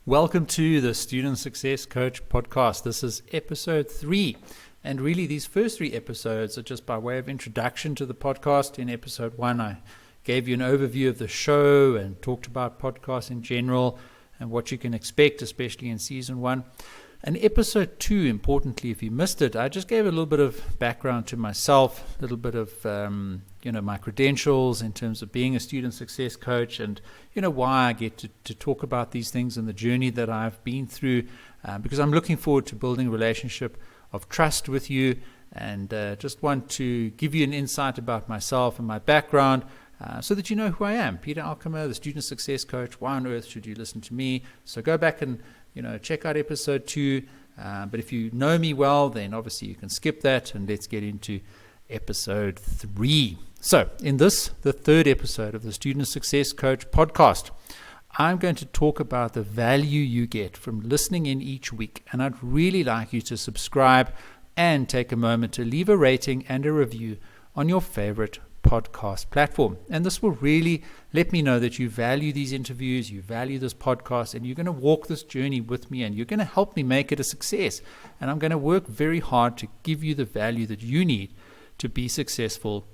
Welcome to the Student Success Coach podcast. This is episode 3. And really, these first 3 episodes are just by way of introduction to the podcast. In episode 1, I gave you an overview of the show and talked about podcasts in general and what you can expect, especially in season 1. And episode 2, importantly, if you missed it, I just gave a little bit of background to myself, a little bit of my credentials in terms of being a student success coach, and why I get to talk about these things and the journey that I've been through, because I'm looking forward to building a relationship of trust with you, and just want to give you an insight about myself and my background, so that you know who I am. Peter Alkemer, the student success coach. Why on earth should you listen to me? So go back and check out episode 2. But if you know me well, then obviously you can skip that, and let's get into episode 3. So in this, the 3rd episode of the Student Success Coach podcast, I'm going to talk about the value you get from listening in each week. And I'd really like you to subscribe and take a moment to leave a rating and a review on your favorite podcast platform. And this will really let me know that you value these interviews, you value this podcast, and you're going to walk this journey with me, and you're going to help me make it a success. And I'm going to work very hard to give you the value that you need to be successful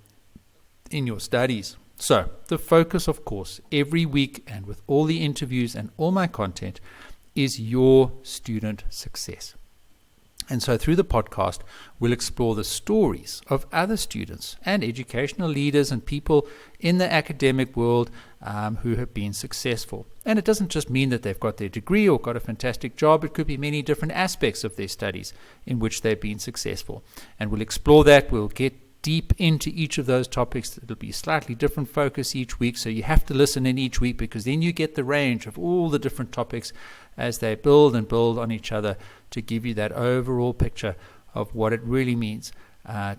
in your studies. So the focus, of course, every week and with all the interviews and all my content is your student success. And so through the podcast, we'll explore the stories of other students and educational leaders and people in the academic world who have been successful. And it doesn't just mean that they've got their degree or got a fantastic job. It could be many different aspects of their studies in which they've been successful. And we'll explore that. We'll get deep into each of those topics. It'll be a slightly different focus each week, so you have to listen in each week, because then you get the range of all the different topics as they build and build on each other to give you that overall picture of what it really means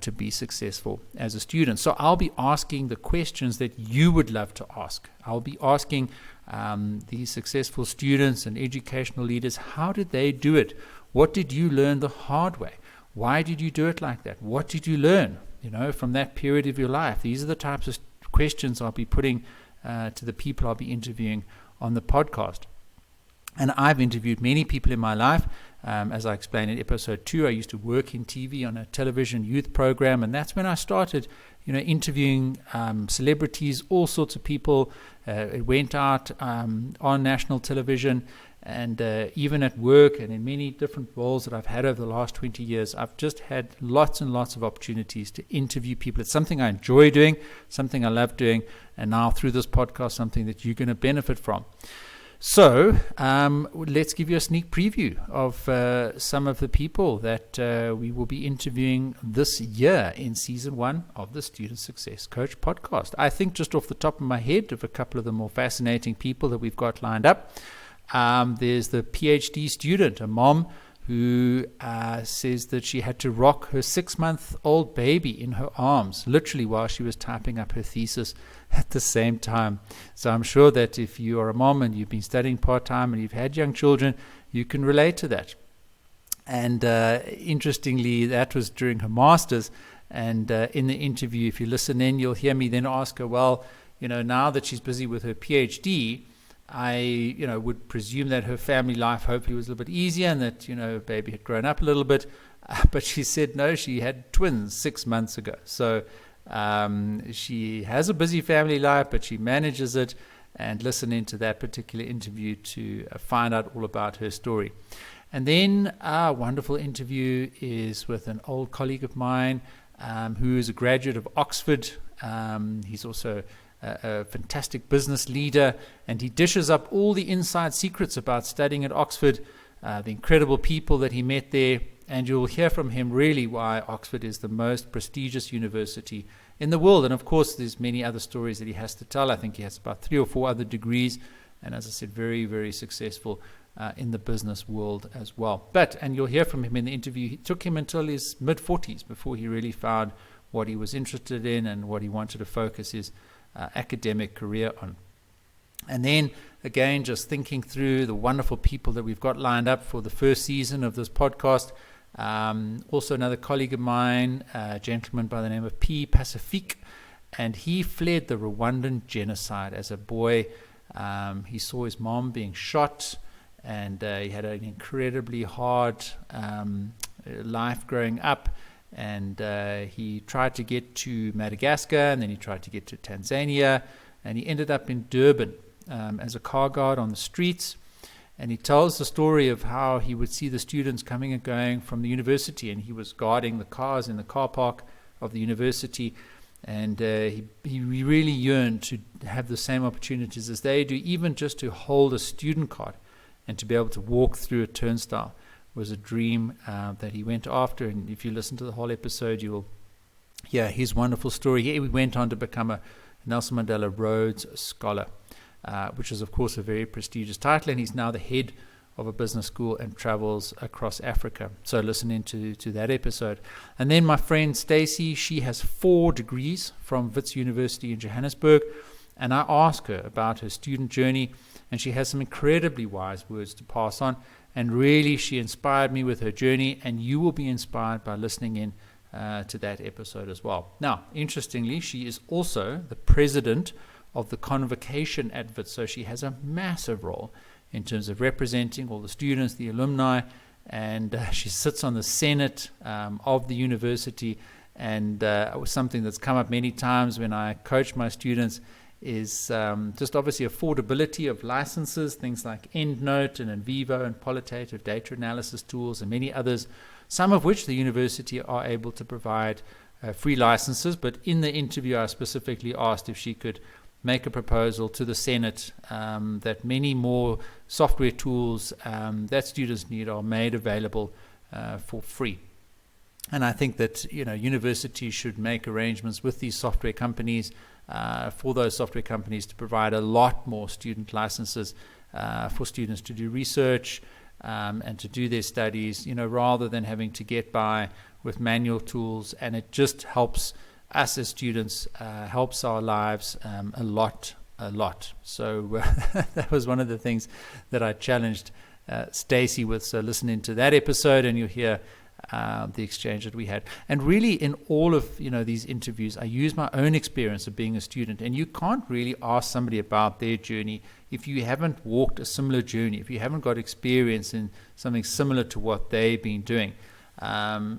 to be successful as a student. So I'll be asking the questions that you would love to ask. I'll be asking these successful students and educational leaders, how did they do it? What did you learn the hard way? Why did you do it like that? What did you learn from that period of your life? These are the types of questions I'll be putting to the people I'll be interviewing on the podcast. And I've interviewed many people in my life. As I explained in episode 2, I used to work in TV on a television youth program, and that's when I started, interviewing celebrities, all sorts of people. It went out on national television, and even at work and in many different roles that I've had over the last 20 years, I've just had lots and lots of opportunities to interview people. It's something I enjoy doing, something I love doing, and now through this podcast, something that you're going to benefit from. So let's give you a sneak preview of some of the people that we will be interviewing this year in season 1 of the Student Success Coach podcast. I think just off the top of my head of a couple of the more fascinating people that we've got lined up. There's the PhD student, a mom who says that she had to rock her 6-month-old baby in her arms, literally while she was typing up her thesis at the same time. So I'm sure that if you are a mom and you've been studying part-time and you've had young children, you can relate to that. And interestingly, that was during her master's. And in the interview, if you listen in, you'll hear me then ask her, well, now that she's busy with her PhD, I would presume that her family life hopefully was a little bit easier, and that baby had grown up a little bit, but she said no, she had twins 6 months ago. So she has a busy family life, but she manages it. And listen into that particular interview to find out all about her story. And then a wonderful interview is with an old colleague of mine who is a graduate of Oxford. He's also a fantastic business leader, and he dishes up all the inside secrets about studying at Oxford, the incredible people that he met there, and you'll hear from him really why Oxford is the most prestigious university in the world. And of course, there's many other stories that he has to tell. I think he has about 3 or 4 other degrees, and as I said, very, very successful in the business world as well. And you'll hear from him in the interview. It took him until his mid-40s before he really found what he was interested in and what he wanted to focus his academic career on. And then again, just thinking through the wonderful people that we've got lined up for the first season of this podcast. Also another colleague of mine, a gentleman by the name of Pie Pacifique, and he fled the Rwandan genocide as a boy. He saw his mom being shot and he had an incredibly hard life growing up, and he tried to get to Madagascar, and then he tried to get to Tanzania, and he ended up in Durban as a car guard on the streets. And he tells the story of how he would see the students coming and going from the university, and he was guarding the cars in the car park of the university, and he really yearned to have the same opportunities as they do, even just to hold a student card and to be able to walk through a turnstile was a dream that he went after. And if you listen to the whole episode, you will hear his wonderful story. He went on to become a Nelson Mandela Rhodes Scholar, which is, of course, a very prestigious title, and he's now the head of a business school and travels across Africa. So listen into that episode. And then my friend Stacey, she has 4 degrees from Wits University in Johannesburg, and I ask her about her student journey, and she has some incredibly wise words to pass on, and really she inspired me with her journey, and you will be inspired by listening in to that episode as well. Now, interestingly, she is also the president of the convocation at Wits, so she has a massive role in terms of representing all the students, the alumni, and she sits on the Senate of the university. And something that's come up many times when I coach my students is just obviously affordability of licenses, things like EndNote and NVivo and qualitative data analysis tools and many others, some of which the university are able to provide free licenses. But in the interview, I specifically asked if she could make a proposal to the Senate that many more software tools that students need are made available for free. And I think that universities should make arrangements with these software companies for those software companies to provide a lot more student licenses for students to do research and to do their studies, rather than having to get by with manual tools. And it just helps us as students, helps our lives a lot. So that was one of the things that I challenged Stacey with. So listen into that episode and you'll hear the exchange that we had. And really in all of these interviews, I use my own experience of being a student. And you can't really ask somebody about their journey if you haven't walked a similar journey, if you haven't got experience in something similar to what they've been doing.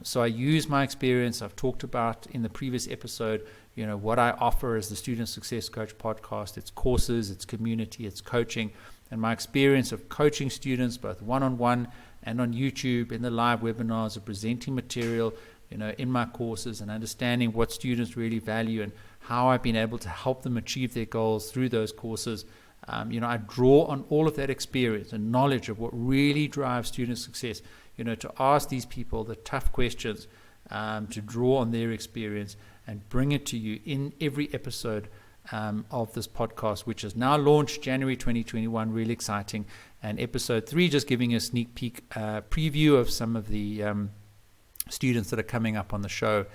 So I use my experience. I've talked about in the previous episode, what I offer as the Student Success Coach podcast. It's courses, it's community, it's coaching, and my experience of coaching students both one-on-one and on YouTube in the live webinars, of presenting material, in my courses, and understanding what students really value and how I've been able to help them achieve their goals through those courses. I draw on all of that experience and knowledge of what really drives student success. To ask these people the tough questions, to draw on their experience and bring it to you in every episode of this podcast, which is now launched January 2021, really exciting. And episode 3, just giving a sneak peek preview of some of the students that are coming up on the show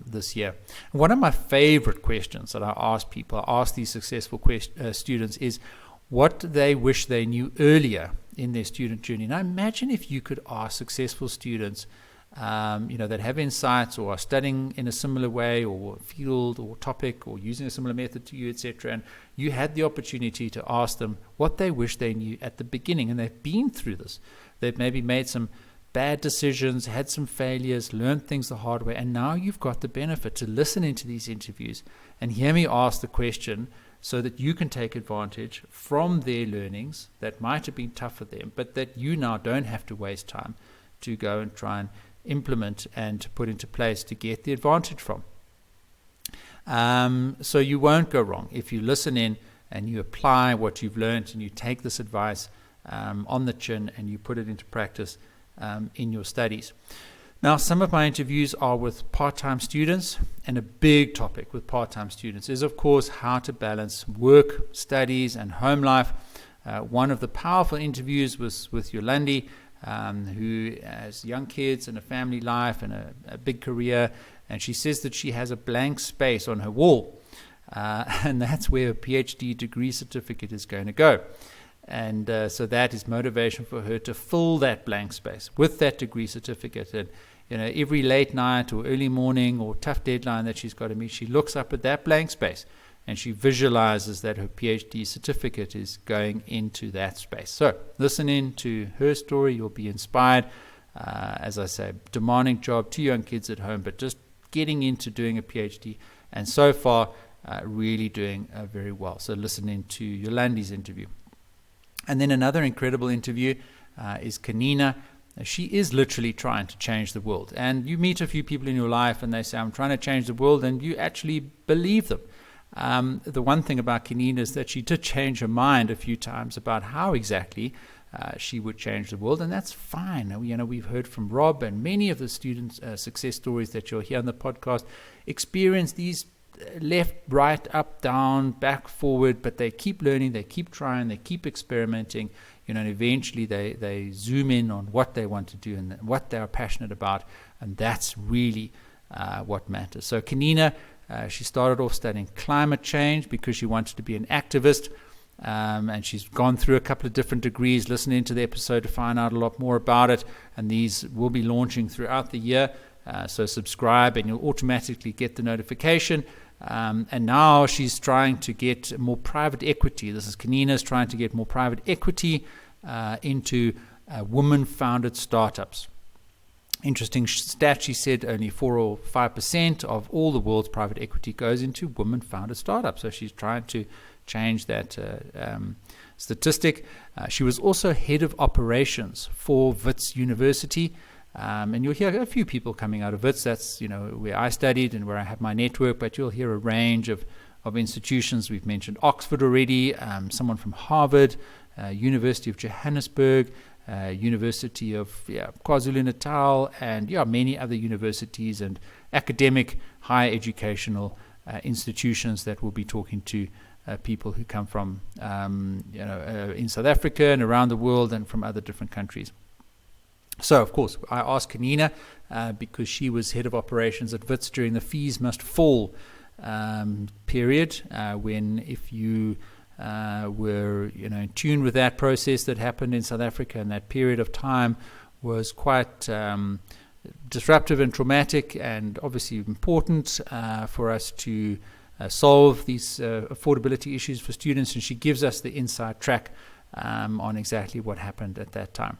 this year. One of my favorite questions that I ask people, I ask these successful students, is what they wish they knew earlier in their student journey. Now imagine if you could ask successful students that have insights or are studying in a similar way or field or topic or using a similar method to you, etc. And you had the opportunity to ask them what they wish they knew at the beginning. And they've been through this. They've maybe made some bad decisions, had some failures, learned things the hard way. And now you've got the benefit to listen into these interviews and hear me ask the question so that you can take advantage from their learnings that might have been tough for them, but that you now don't have to waste time to go and try and implement and to put into place to get the advantage from. So you won't go wrong if you listen in and you apply what you've learned and you take this advice on the chin and you put it into practice in your studies. Now, some of my interviews are with part-time students, and a big topic with part-time students is, of course, how to balance work, studies, and home life. One of the powerful interviews was with Yolandi, who has young kids and a family life and a big career, and she says that she has a blank space on her wall, and that's where her PhD degree certificate is going to go. And so that is motivation for her to fill that blank space with that degree certificate. And every late night or early morning or tough deadline that she's got to meet, she looks up at that blank space and she visualizes that her PhD certificate is going into that space. So listen in to her story. You'll be inspired. As I say, demanding job, 2 young kids at home, but just getting into doing a PhD, and so far really doing very well. So listen in to Yolandi's interview. And then another incredible interview is Kanina. She is literally trying to change the world. And you meet a few people in your life and they say, I'm trying to change the world, and you actually believe them. The one thing about Kanina is that she did change her mind a few times about how exactly she would change the world, and that's fine. We've heard from Rob, and many of the students' success stories that you'll hear on the podcast experience these left, right, up, down, back, forward, but they keep learning, they keep trying, they keep experimenting, and eventually they zoom in on what they want to do and what they are passionate about, and that's really what matters. So Kanina, she started off studying climate change because she wanted to be an activist, and she's gone through a couple of different degrees. Listen into the episode to find out a lot more about it, and these will be launching throughout the year. So subscribe and you'll automatically get the notification. And now she's trying to get more private equity. This is Kanina's trying to get more private equity into woman-founded startups. Interesting stat, she said only 4 or 5% of all the world's private equity goes into women-founded startups. So she's trying to change that statistic. She was also head of operations for Wits University. And you'll hear a few people coming out of Wits. That's where I studied and where I have my network, but you'll hear a range of institutions. We've mentioned Oxford already, someone from Harvard, University of Johannesburg, University of KwaZulu-Natal, and many other universities and academic higher educational institutions that we'll be talking to people who come from in South Africa and around the world and from other different countries. So, of course, I asked Kanina because she was head of operations at Wits during the Fees Must Fall period, when if you were in tune with that process that happened in South Africa, and that period of time was quite disruptive and traumatic, and obviously important for us to solve these affordability issues for students, and she gives us the inside track on exactly what happened at that time.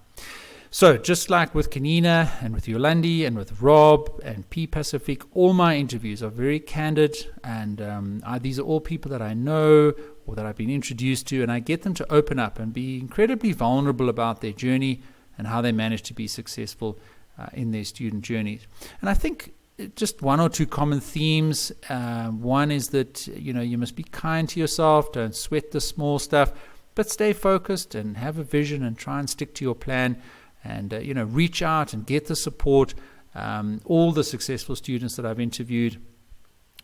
So just like with Kanina and with Yolandi and with Rob and Pie Pacifique, all my interviews are very candid, and these are all people that I know or that I've been introduced to, and I get them to open up and be incredibly vulnerable about their journey and how they manage to be successful in their student journeys. And I think just 1 or 2 common themes. One is that you must be kind to yourself, don't sweat the small stuff, but stay focused and have a vision and try and stick to your plan. And, reach out and get the support. All the successful students that I've interviewed,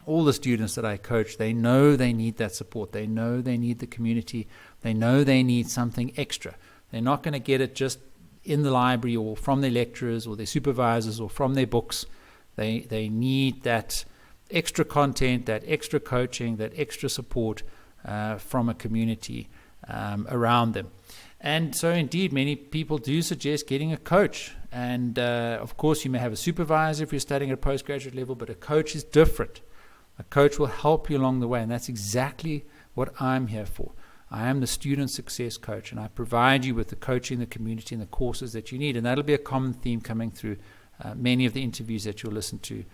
all the students that I coach, they know they need that support. They know they need the community. They know they need something extra. They're not going to get it just in the library or from their lecturers or their supervisors or from their books. They need that extra content, that extra coaching, that extra support from a community around them. And so indeed, many people do suggest getting a coach. And of course, you may have a supervisor if you're studying at a postgraduate level, but a coach is different. A coach will help you along the way, and that's exactly what I'm here for. I am the student success coach, and I provide you with the coaching, the community, and the courses that you need. And that'll be a common theme coming through many of the interviews that you'll listen to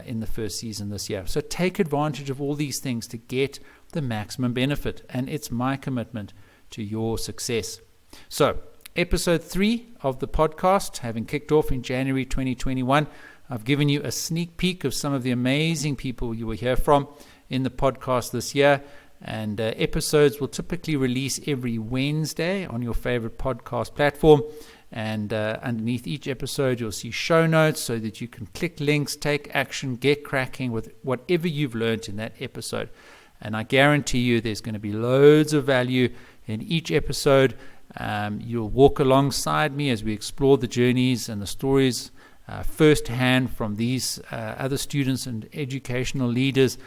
in the first season this year. So take advantage of all these things to get the maximum benefit, and it's my commitment to your success. So, episode 3 of the podcast, having kicked off in January 2021, I've given you a sneak peek of some of the amazing people you will hear from in the podcast this year. And episodes will typically release every Wednesday on your favorite podcast platform. And underneath each episode, you'll see show notes so that you can click links, take action, get cracking with whatever you've learned in that episode. And I guarantee you there's going to be loads of value in each episode. You'll walk alongside me as we explore the journeys and the stories firsthand from these other students and educational leaders,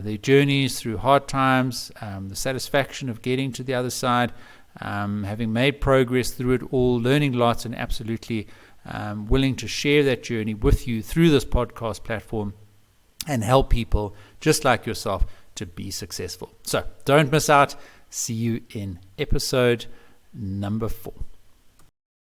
their journeys through hard times, the satisfaction of getting to the other side, having made progress through it all, learning lots, and absolutely willing to share that journey with you through this podcast platform and help people just like yourself to be successful. So don't miss out. See you in episode number 4.